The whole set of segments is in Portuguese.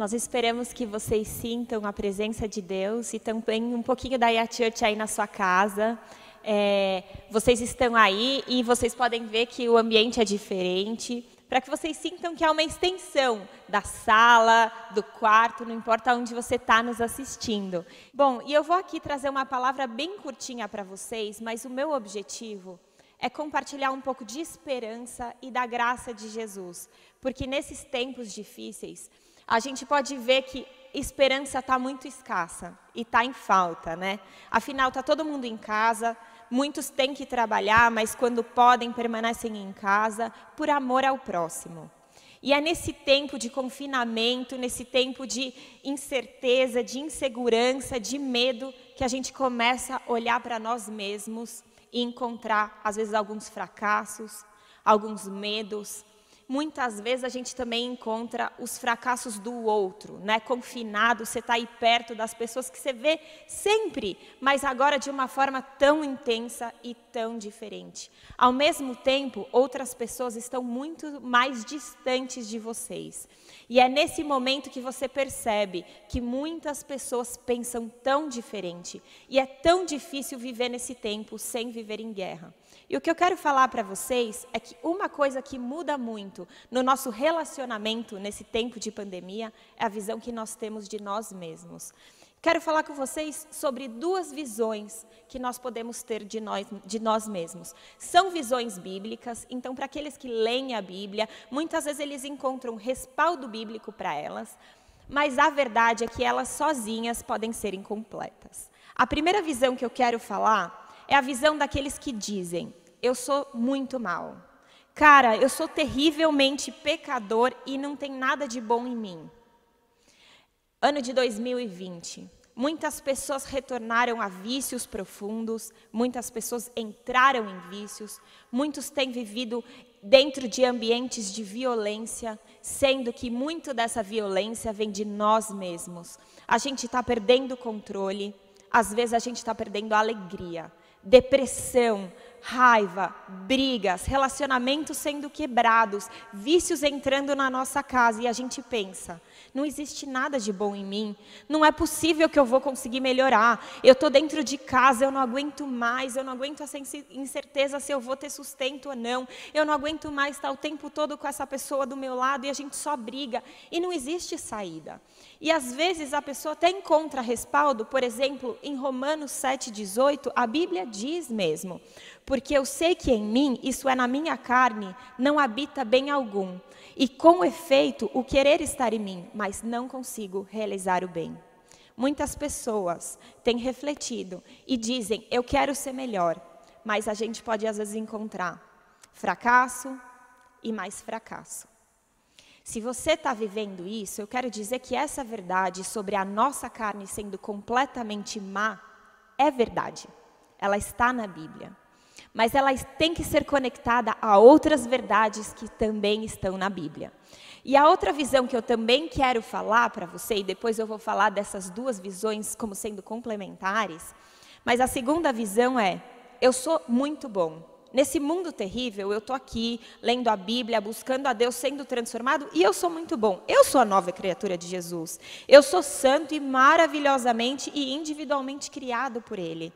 Nós esperamos que vocês sintam a presença de Deus e também um pouquinho da IA Church aí na sua casa. Vocês estão aí e vocês podem ver que o ambiente é diferente, para que vocês sintam que é uma extensão da sala, do quarto, não importa onde você está nos assistindo. Bom, e eu vou aqui trazer uma palavra bem curtinha para vocês, mas o meu objetivo é compartilhar um pouco de esperança e da graça de Jesus, porque nesses tempos difíceis, a gente pode ver que esperança está muito escassa e está em falta, né? Afinal, está todo mundo em casa, muitos têm que trabalhar, mas quando podem, permanecem em casa por amor ao próximo. E é nesse tempo de confinamento, nesse tempo de incerteza, de insegurança, de medo, que a gente começa a olhar para nós mesmos e encontrar, às vezes, alguns fracassos, alguns medos. Muitas vezes a gente também encontra os fracassos do outro, né? Confinado, você está aí perto das pessoas que você vê sempre, mas agora de uma forma tão intensa e tão diferente. Ao mesmo tempo, outras pessoas estão muito mais distantes de vocês. E é nesse momento que você percebe que muitas pessoas pensam tão diferente. E é tão difícil viver nesse tempo sem viver em guerra. E o que eu quero falar para vocês é que uma coisa que muda muito no nosso relacionamento nesse tempo de pandemia é a visão que nós temos de nós mesmos. Quero falar com vocês sobre duas visões que nós podemos ter de nós mesmos. São visões bíblicas, então para aqueles que leem a Bíblia, muitas vezes eles encontram respaldo bíblico para elas, mas a verdade é que elas sozinhas podem ser incompletas. A primeira visão que eu quero falar é a visão daqueles que dizem: eu sou muito mal. Cara, eu sou terrivelmente pecador e não tem nada de bom em mim. Ano de 2020, muitas pessoas retornaram a vícios profundos, muitas pessoas entraram em vícios, muitos têm vivido dentro de ambientes de violência, sendo que muito dessa violência vem de nós mesmos. A gente está perdendo o controle, às vezes a gente está perdendo a alegria, depressão, raiva, brigas, relacionamentos sendo quebrados, vícios entrando na nossa casa e a gente pensa: não existe nada de bom em mim, não é possível que eu vou conseguir melhorar, eu estou dentro de casa, eu não aguento mais, eu não aguento essa incerteza se eu vou ter sustento ou não, eu não aguento mais estar o tempo todo com essa pessoa do meu lado e a gente só briga e não existe saída. E às vezes a pessoa até encontra respaldo, por exemplo, em Romanos 7,18, a Bíblia diz mesmo: porque eu sei que em mim, isso é na minha carne, não habita bem algum. E com efeito, o querer estar em mim, mas não consigo realizar o bem. Muitas pessoas têm refletido e dizem: eu quero ser melhor. Mas a gente pode às vezes encontrar fracasso e mais fracasso. Se você está vivendo isso, eu quero dizer que essa verdade sobre a nossa carne sendo completamente má é verdade. Ela está na Bíblia. Mas ela tem que ser conectada a outras verdades que também estão na Bíblia. E a outra visão que eu também quero falar para você, e depois eu vou falar dessas duas visões como sendo complementares, mas a segunda visão é: eu sou muito bom. Nesse mundo terrível, eu estou aqui, lendo a Bíblia, buscando a Deus, sendo transformado, e eu sou muito bom. Eu sou a nova criatura de Jesus. Eu sou santo e maravilhosamente e individualmente criado por Ele.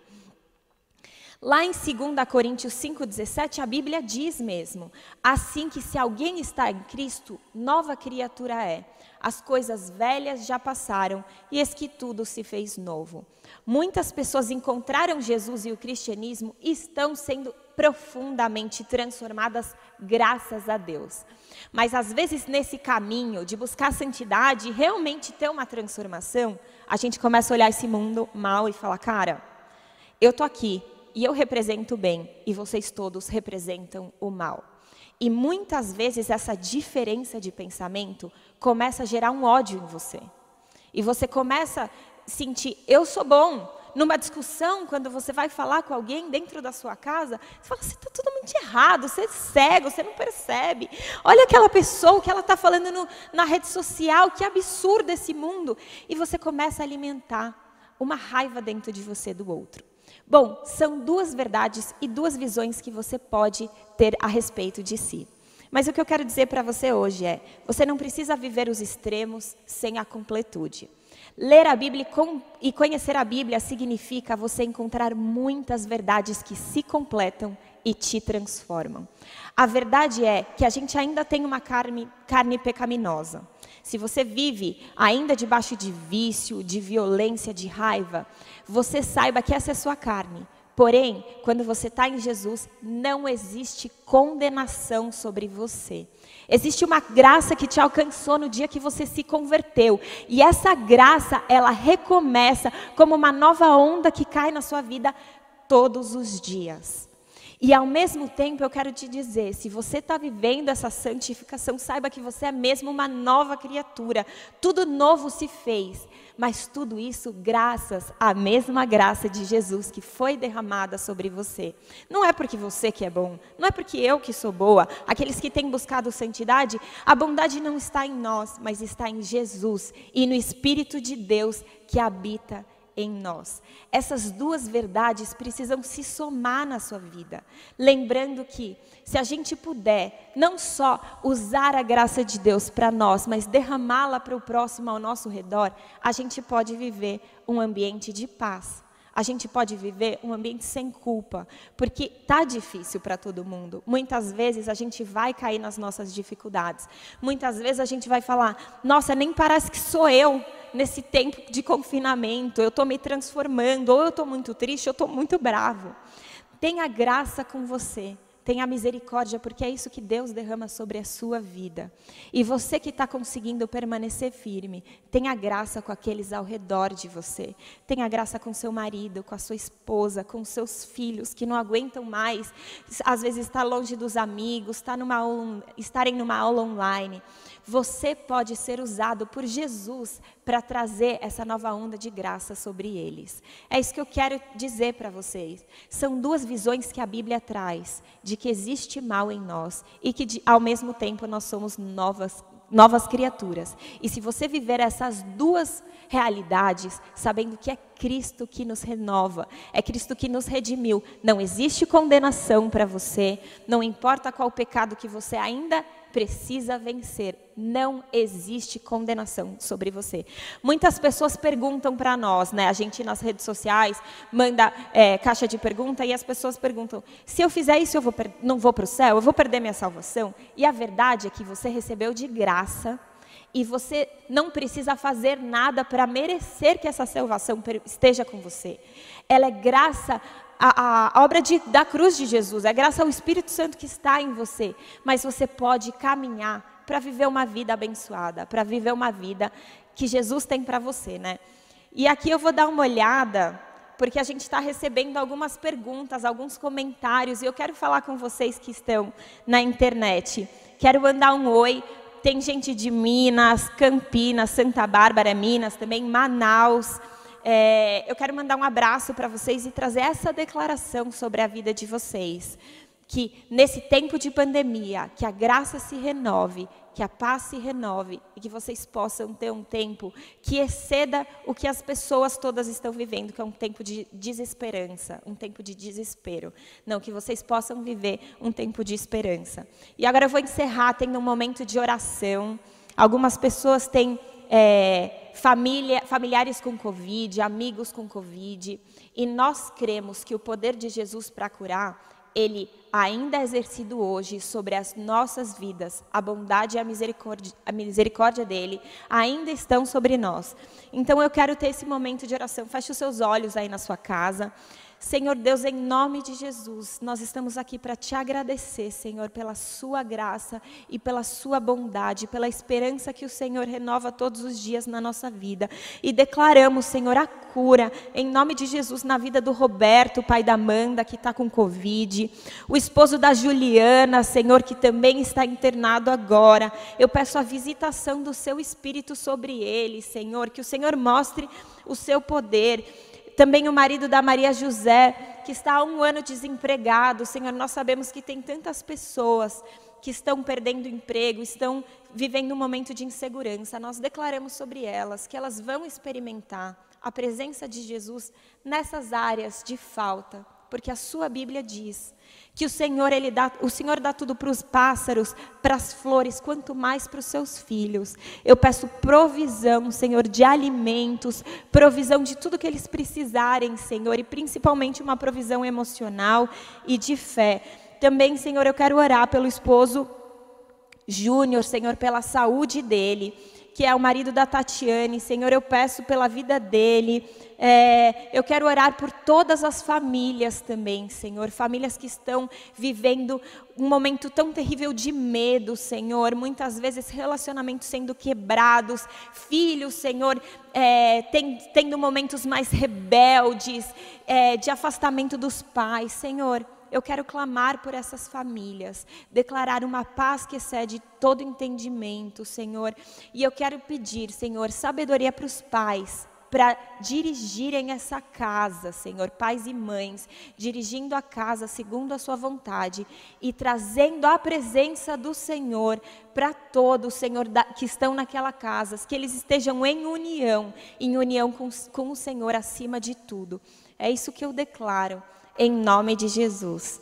Lá em 2 Coríntios 5,17, a Bíblia diz mesmo: assim que se alguém está em Cristo, nova criatura é. As coisas velhas já passaram e eis que tudo se fez novo. Muitas pessoas encontraram Jesus e o cristianismo e estão sendo profundamente transformadas graças a Deus. Mas às vezes nesse caminho de buscar santidade e realmente ter uma transformação, a gente começa a olhar esse mundo mal e falar: cara, eu tô aqui e eu represento o bem e vocês todos representam o mal. E muitas vezes essa diferença de pensamento começa a gerar um ódio em você. E você começa a sentir: eu sou bom. Numa discussão, quando você vai falar com alguém dentro da sua casa, você fala: você está totalmente errado, você é cego, você não percebe. Olha aquela pessoa, o que ela está falando na rede social, que absurdo esse mundo. E você começa a alimentar uma raiva dentro de você do outro. Bom, são duas verdades e duas visões que você pode ter a respeito de si. Mas o que eu quero dizer para você hoje é, você não precisa viver os extremos sem a completude. Ler a Bíblia e conhecer a Bíblia significa você encontrar muitas verdades que se completam e te transformam. A verdade é que a gente ainda tem uma carne pecaminosa. Se você vive ainda debaixo de vício, de violência, de raiva, você saiba que essa é sua carne. Porém, quando você está em Jesus, não existe condenação sobre você. Existe uma graça que te alcançou no dia que você se converteu. E essa graça, ela recomeça como uma nova onda que cai na sua vida todos os dias. E ao mesmo tempo eu quero te dizer, se você está vivendo essa santificação, saiba que você é mesmo uma nova criatura. Tudo novo se fez, mas tudo isso graças à mesma graça de Jesus que foi derramada sobre você. Não é porque você que é bom, não é porque eu que sou boa. Aqueles que têm buscado santidade, a bondade não está em nós, mas está em Jesus e no Espírito de Deus que habita em nós. Essas duas verdades precisam se somar na sua vida. Lembrando que, se a gente puder, não só usar a graça de Deus para nós, mas derramá-la para o próximo ao nosso redor, a gente pode viver um ambiente de paz. A gente pode viver um ambiente sem culpa, porque tá difícil para todo mundo. Muitas vezes a gente vai cair nas nossas dificuldades. Muitas vezes a gente vai falar, nossa, nem parece que sou eu nesse tempo de confinamento. Eu estou me transformando, ou eu estou muito triste, ou eu estou muito bravo. Tenha graça com você. Tenha misericórdia, porque é isso que Deus derrama sobre a sua vida. E você que está conseguindo permanecer firme, tenha graça com aqueles ao redor de você. Tenha graça com seu marido, com a sua esposa, com seus filhos, que não aguentam mais, às vezes estar longe dos amigos, estarem numa aula online. Você pode ser usado por Jesus para trazer essa nova onda de graça sobre eles. É isso que eu quero dizer para vocês. São duas visões que a Bíblia traz, de que existe mal em nós e que ao mesmo tempo nós somos novas criaturas. E se você viver essas duas realidades, sabendo que é Cristo que nos renova, é Cristo que nos redimiu, não existe condenação para você, não importa qual pecado que você ainda precisa vencer, não existe condenação sobre você. Muitas pessoas perguntam para nós, né? A gente nas redes sociais manda caixa de pergunta e as pessoas perguntam, se eu fizer isso não vou para o céu, eu vou perder minha salvação? E a verdade é que você recebeu de graça e você não precisa fazer nada para merecer que essa salvação esteja com você. Ela é graça a obra da cruz de Jesus, é graças ao Espírito Santo que está em você, mas você pode caminhar para viver uma vida abençoada, para viver uma vida que Jesus tem para você, né? E aqui eu vou dar uma olhada, porque a gente está recebendo algumas perguntas, alguns comentários, e eu quero falar com vocês que estão na internet. Quero mandar um oi, tem gente de Minas, Campinas, Santa Bárbara, Minas, também Manaus. Eu quero mandar um abraço para vocês e trazer essa declaração sobre a vida de vocês. Que nesse tempo de pandemia, que a graça se renove, que a paz se renove e que vocês possam ter um tempo que exceda o que as pessoas todas estão vivendo, que é um tempo de desesperança, um tempo de desespero. Não, que vocês possam viver um tempo de esperança. E agora eu vou encerrar tendo um momento de oração. Algumas pessoas têm familiares com Covid, amigos com Covid, e nós cremos que o poder de Jesus para curar, ele ainda é exercido hoje sobre as nossas vidas. A bondade e a misericórdia dele ainda estão sobre nós. Então eu quero ter esse momento de oração. Feche os seus olhos aí na sua casa. Senhor Deus, em nome de Jesus, nós estamos aqui para te agradecer, Senhor, pela sua graça e pela sua bondade, pela esperança que o Senhor renova todos os dias na nossa vida. E declaramos, Senhor, a cura, em nome de Jesus, na vida do Roberto, pai da Amanda, que está com Covid, o esposo da Juliana, Senhor, que também está internado agora. Eu peço a visitação do seu Espírito sobre ele, Senhor, que o Senhor mostre o seu poder. Também o marido da Maria José, que está há 1 ano desempregado. Senhor, nós sabemos que tem tantas pessoas que estão perdendo emprego, estão vivendo um momento de insegurança. Nós declaramos sobre elas que elas vão experimentar a presença de Jesus nessas áreas de falta, porque a sua Bíblia diz que o Senhor dá tudo para os pássaros, para as flores, quanto mais para os seus filhos. Eu peço provisão, Senhor, de alimentos, provisão de tudo que eles precisarem, Senhor, e principalmente uma provisão emocional e de fé. Também, Senhor, eu quero orar pelo esposo Júnior, Senhor, pela saúde dele, que é o marido da Tatiane. Senhor, eu peço pela vida dele. Eu quero orar por todas as famílias também, Senhor. Famílias que estão vivendo um momento tão terrível de medo, Senhor. Muitas vezes relacionamentos sendo quebrados. Filhos, Senhor, tendo momentos mais rebeldes, de afastamento dos pais, Senhor. Eu quero clamar por essas famílias, declarar uma paz que excede todo entendimento, Senhor. E eu quero pedir, Senhor, sabedoria para os pais, para dirigirem essa casa, Senhor, pais e mães, dirigindo a casa segundo a sua vontade e trazendo a presença do Senhor para todos, Senhor, que estão naquela casa, que eles estejam em união com o Senhor acima de tudo. É isso que eu declaro. Em nome de Jesus.